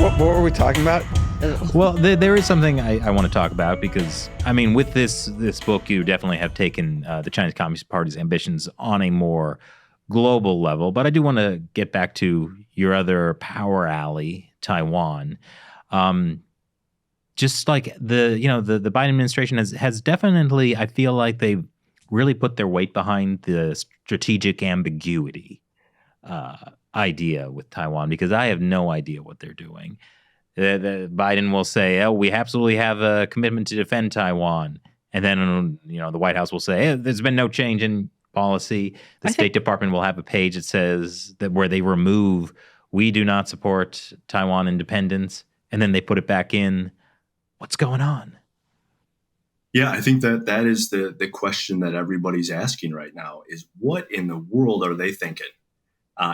What were we talking about? Well, there is something I want to talk about because, I mean, with this book, you definitely have taken the Chinese Communist Party's ambitions on a more global level. But I do want to get back to your other power ally, Taiwan. Just like the Biden administration has definitely, I feel like they've really put their weight behind the strategic ambiguity idea with Taiwan, because I have no idea what they're doing. The Biden will say, "Oh, we absolutely have a commitment to defend Taiwan," and then the White House will say, "Hey, there's been no change in policy." The State Department will have a page that says that where they remove, "We do not support Taiwan independence," and then they put it back in. What's going on? Yeah, I think that is the question that everybody's asking right now is what in the world are they thinking?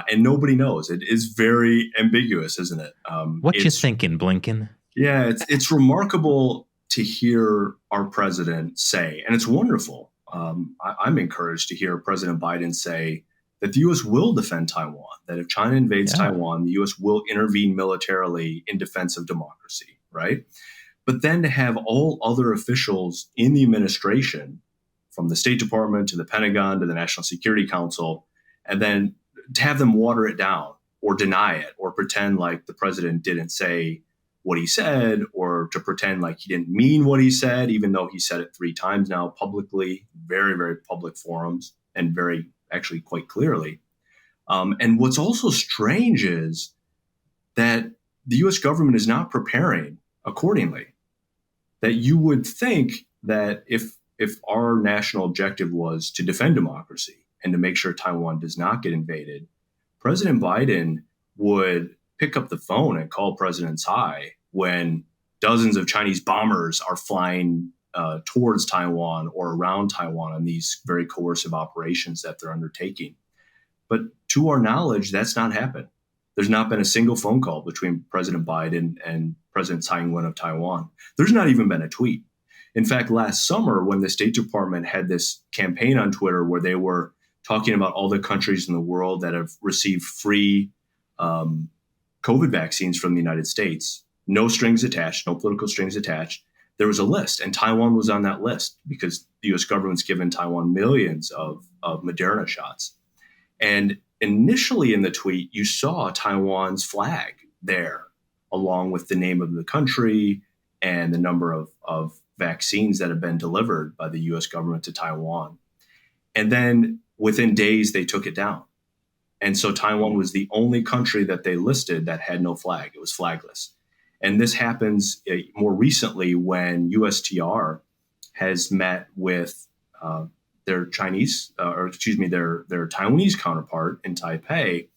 And nobody knows. It is very ambiguous, isn't it? What you thinking, Blinken? Yeah, it's remarkable to hear our president say, and it's wonderful. I'm encouraged to hear President Biden say that the U.S. will defend Taiwan, that if China invades Taiwan, the U.S. will intervene militarily in defense of democracy, right? But then to have all other officials in the administration, from the State Department to the Pentagon to the National Security Council, and then to have them water it down or deny it or pretend like the president didn't say what he said, or to pretend like he didn't mean what he said, even though he said it 3 times now publicly, very, very public forums, and very actually quite clearly. And what's also strange is that the U.S. government is not preparing accordingly. That you would think that if our national objective was to defend democracy and to make sure Taiwan does not get invaded, President Biden would pick up the phone and call President Tsai when dozens of Chinese bombers are flying towards Taiwan or around Taiwan on these very coercive operations that they're undertaking. But to our knowledge, that's not happened. There's not been a single phone call between President Biden and President Tsai Ing-wen of Taiwan. There's not even been a tweet. In fact, last summer, when the State Department had this campaign on Twitter where they were talking about all the countries in the world that have received free COVID vaccines from the United States, no strings attached, no political strings attached, there was a list, and Taiwan was on that list because the U.S. government's given Taiwan millions of Moderna shots. And initially in the tweet, you saw Taiwan's flag there, along with the name of the country and the number of vaccines that have been delivered by the U.S. government to Taiwan. And then within days, they took it down. And so Taiwan was the only country that they listed that had no flag. It was flagless. And this happens more recently when USTR has met with their Taiwanese counterpart in Taipei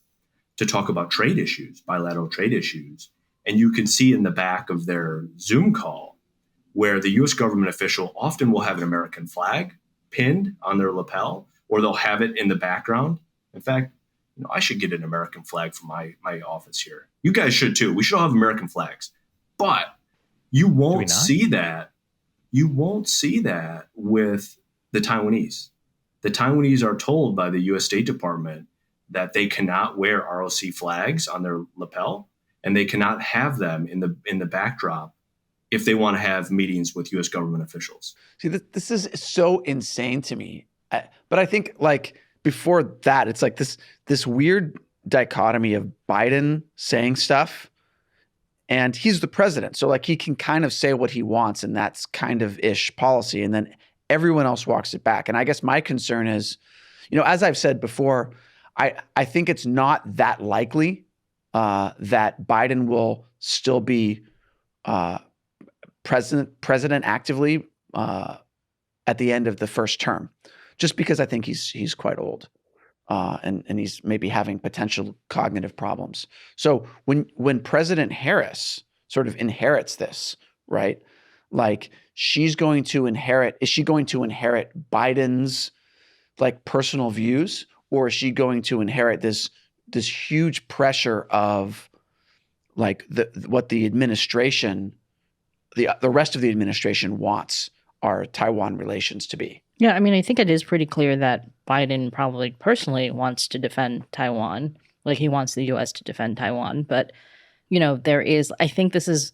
to talk about trade issues, bilateral trade issues. And you can see in the back of their Zoom call where the U.S. government official often will have an American flag pinned on their lapel, or they'll have it in the background. In fact, I should get an American flag for my office here. You guys should too. We should all have American flags. But you won't see that. You won't see that with the Taiwanese. The Taiwanese are told by the U.S. State Department that they cannot wear ROC flags on their lapel, and they cannot have them in the backdrop if they want to have meetings with U.S. government officials. See, this is so insane to me. But I think like before that, it's like this weird dichotomy of Biden saying stuff, and he's the president. So like he can kind of say what he wants, and that's kind of ish policy. And then everyone else walks it back. And I guess my concern is, as I've said before, I think it's not that likely that Biden will still be president actively at the end of the first term, just because I think he's quite old and he's maybe having potential cognitive problems. So when President Harris sort of inherits this, right? Like is she going to inherit Biden's like personal views, or is she going to inherit this huge pressure of like what the administration, the rest of the administration wants our Taiwan relations to be? Yeah, I mean, I think it is pretty clear that Biden probably personally wants to defend Taiwan, like he wants the U.S. to defend Taiwan. But there is, I think this is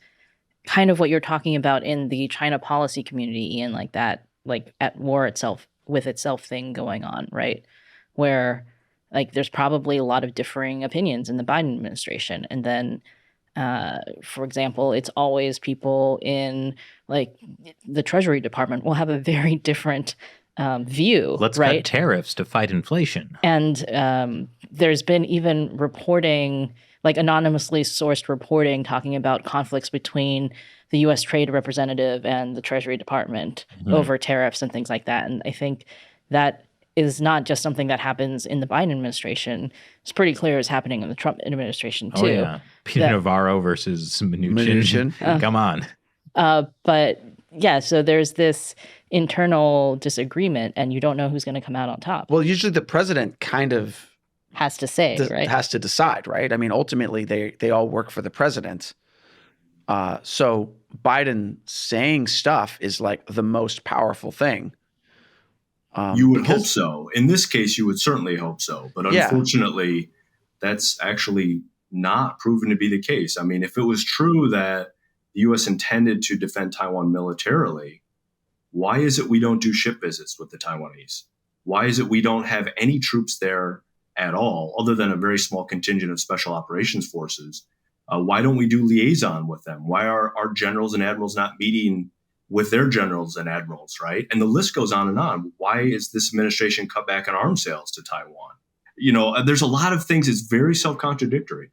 kind of what you're talking about in the China policy community, Ian, like that, like at war itself with itself thing going on, right? Where like there's probably a lot of differing opinions in the Biden administration. And then, for example, it's always people in like the Treasury Department will have a very different view. Let's right? cut tariffs to fight inflation. And there's been even reporting, like anonymously sourced reporting, talking about conflicts between the U.S. Trade Representative and the Treasury Department over tariffs and things like that. And I think that is not just something that happens in the Biden administration. It's pretty clear it's happening in the Trump administration too. Oh yeah, Peter Navarro versus Mnuchin. Come on. But yeah, so there's this internal disagreement, and you don't know who's going to come out on top. Well, usually the president kind of has to say, right? Has to decide, right? I mean, ultimately, they all work for the president. So Biden saying stuff is like the most powerful thing. You would hope so. In this case, you would certainly hope so. But unfortunately, that's actually not proven to be the case. I mean, if it was true that the U.S. intended to defend Taiwan militarily, why is it we don't do ship visits with the Taiwanese? Why is it we don't have any troops there at all, other than a very small contingent of special operations forces? Why don't we do liaison with them? Why are our generals and admirals not meeting with their generals and admirals, right? And the list goes on and on. Why is this administration cut back on arms sales to Taiwan? There's a lot of things. It's very self-contradictory.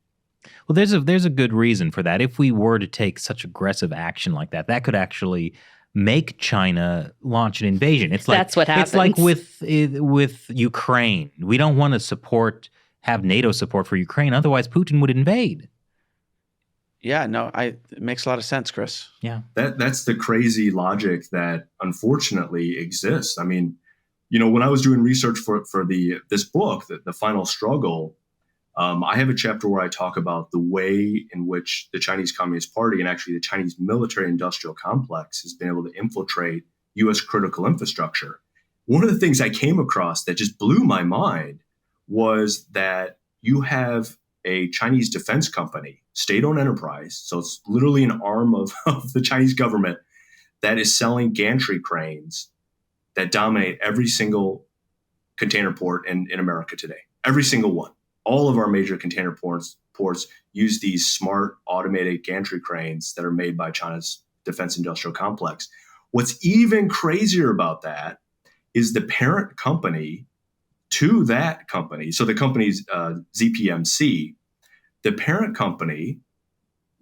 Well, there's a good reason for that. If we were to take such aggressive action like that, that could actually make China launch an invasion. It's like that's what happens. It's like with Ukraine. We don't want to have NATO support for Ukraine. Otherwise, Putin would invade. Yeah, no, it makes a lot of sense, Chris. Yeah, that's the crazy logic that unfortunately exists. I mean, when I was doing research for this book, the Final Struggle, I have a chapter where I talk about the way in which the Chinese Communist Party and actually the Chinese military-industrial complex has been able to infiltrate U.S. critical infrastructure. One of the things I came across that just blew my mind was that you have a Chinese defense company, state-owned enterprise, so it's literally an arm of the Chinese government, that is selling gantry cranes that dominate every single container port in America today. Every single one. All of our major container ports use these smart automated gantry cranes that are made by China's defense industrial complex. What's even crazier about that is the parent company to that company. So the company's ZPMC, the parent company,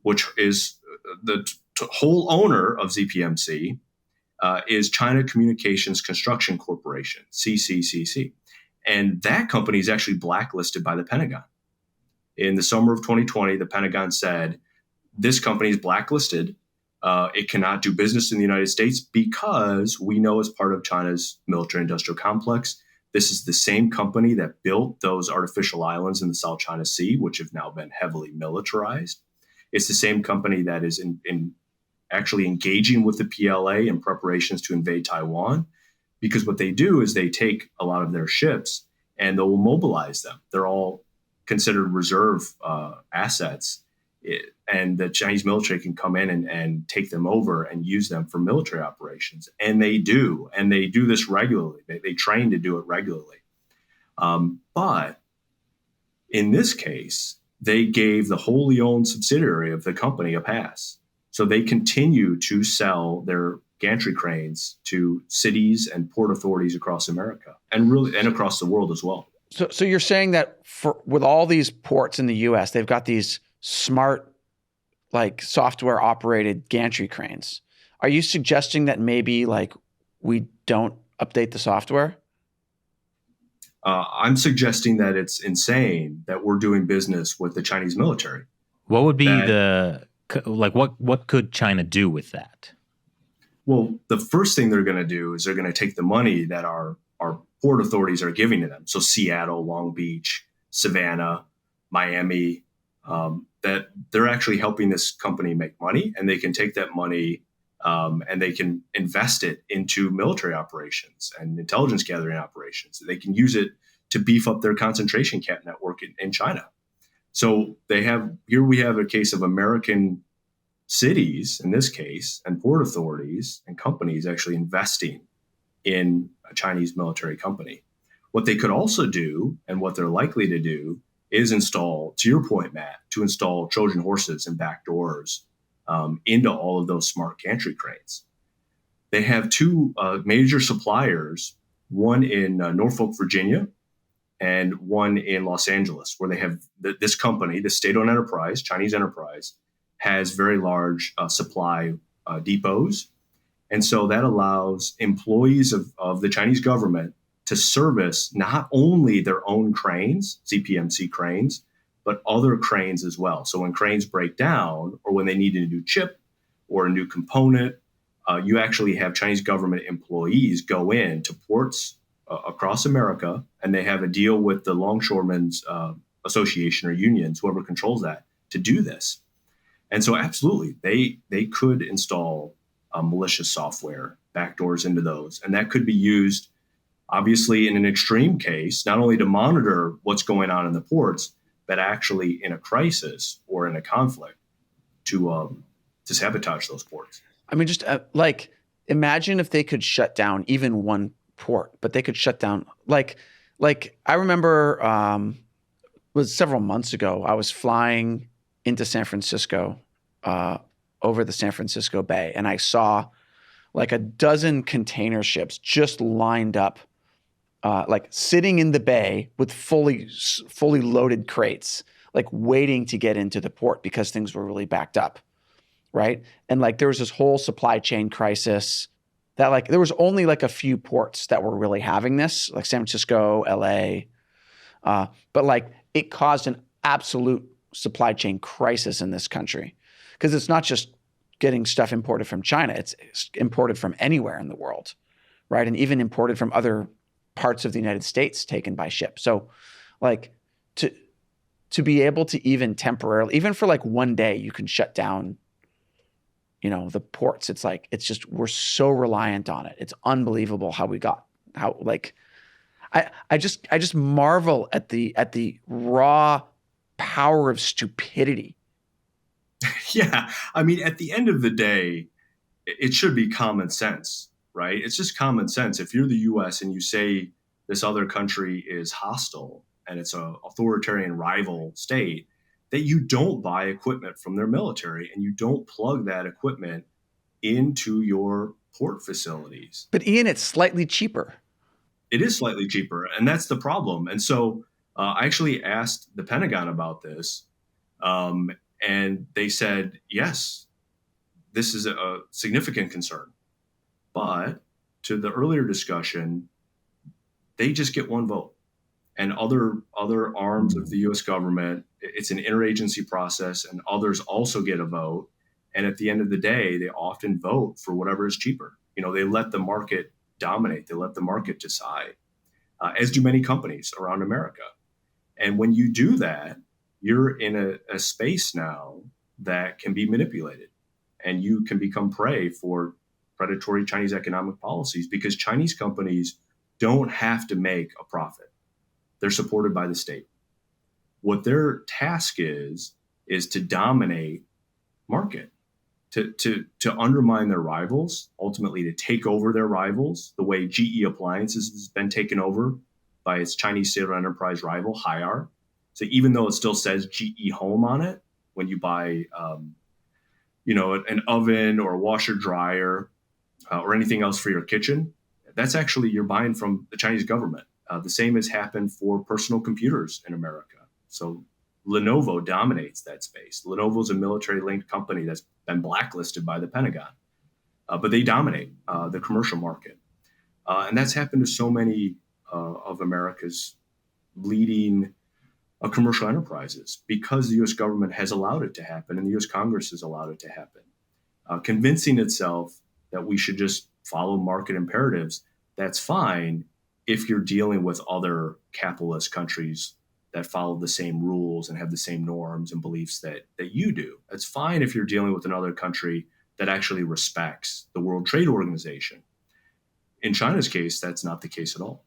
which is the whole owner of ZPMC, is China Communications Construction Corporation, CCCC. And that company is actually blacklisted by the Pentagon. In the summer of 2020, the Pentagon said, this company is blacklisted. It cannot do business in the United States because we know as part of China's military-industrial complex. This is the same company that built those artificial islands in the South China Sea, which have now been heavily militarized. It's the same company that is in actually engaging with the PLA in preparations to invade Taiwan, because what they do is they take a lot of their ships and they'll mobilize them. They're all considered reserve assets, and the Chinese military can come in and take them over and use them for military operations. And they do this regularly. They train to do it regularly. But in this case, they gave the wholly owned subsidiary of the company a pass. So they continue to sell their gantry cranes to cities and port authorities across America and across the world as well. So you're saying that with all these ports in the U.S., they've got these smart, like software operated gantry cranes. Are you suggesting that maybe like we don't update the software? I'm suggesting that it's insane that we're doing business with the Chinese military. What would be what could China do with that? Well, the first thing they're going to do is they're going to take the money that our port authorities are giving to them. So Seattle, Long Beach, Savannah, Miami, that they're actually helping this company make money, and they can take that money and they can invest it into military operations and intelligence gathering operations. They can use it to beef up their concentration camp network in China. So we have a case of American cities, in this case, and port authorities and companies actually investing in a Chinese military company. What they could also do, and what they're likely to do, is install, to your point, Matt, to install Trojan horses and backdoors into all of those smart gantry cranes. They have two major suppliers, one in Norfolk, Virginia, and one in Los Angeles, where they have this company, the state-owned enterprise, Chinese enterprise, has very large supply depots. And so that allows employees of the Chinese government to service not only their own cranes, CPMC cranes, but other cranes as well. So when cranes break down or when they need a new chip or a new component, you actually have Chinese government employees go in to ports across America, and they have a deal with the Longshoremen's Association or unions, whoever controls that, to do this. And so absolutely, they could install malicious software, backdoors into those. And that could be used, obviously, in an extreme case, not only to monitor what's going on in the ports, but actually in a crisis or in a conflict to sabotage those ports. I mean, just like imagine if they could shut down even one port, but they could shut down like I remember was several months ago, I was flying into San Francisco over the San Francisco Bay, and I saw like a dozen container ships just lined up, like sitting in the bay with fully loaded crates, like waiting to get into the port because things were really backed up. Right. And like there was this whole supply chain crisis that like there was only like a few ports that were really having this, like San Francisco, LA. But like it caused an absolute supply chain crisis in this country because it's not just getting stuff imported from China. It's imported from anywhere in the world. Right. And even imported from other parts of the United States taken by ship. So like to be able to even temporarily, even for like one day, you can shut down the ports. It's like, it's just, we're so reliant on it. It's unbelievable I just marvel at the raw power of stupidity. Yeah. I mean, at the end of the day, it should be common sense, right? It's just common sense. If you're the US and you say this other country is hostile and it's an authoritarian rival state, that you don't buy equipment from their military and you don't plug that equipment into your port facilities. But Ian, it's slightly cheaper. It is slightly cheaper, and that's the problem. And so I actually asked the Pentagon about this, and they said, yes, this is a significant concern. But to the earlier discussion, they just get one vote. And other arms of the U.S. government, it's an interagency process, and others also get a vote. And at the end of the day, they often vote for whatever is cheaper. They let the market dominate. They let the market decide, as do many companies around America. And when you do that, you're in a space now that can be manipulated, and you can become prey for predatory Chinese economic policies because Chinese companies don't have to make a profit. They're supported by the state. What their task is to dominate market, to undermine their rivals, ultimately to take over their rivals, the way GE Appliances has been taken over by its Chinese state-owned enterprise rival, Haier. So even though it still says GE Home on it, when you buy an oven or a washer dryer or anything else for your kitchen, that's actually you're buying from the Chinese government. The same has happened for personal computers in America. So Lenovo dominates that space. Lenovo is a military-linked company that's been blacklisted by the Pentagon, but they dominate the commercial market. And that's happened to so many of America's leading commercial enterprises because the U.S. government has allowed it to happen and the U.S. Congress has allowed it to happen, convincing itself that we should just follow market imperatives. That's fine if you're dealing with other capitalist countries that follow the same rules and have the same norms and beliefs that you do. That's fine if you're dealing with another country that actually respects the World Trade Organization. In China's case, that's not the case at all.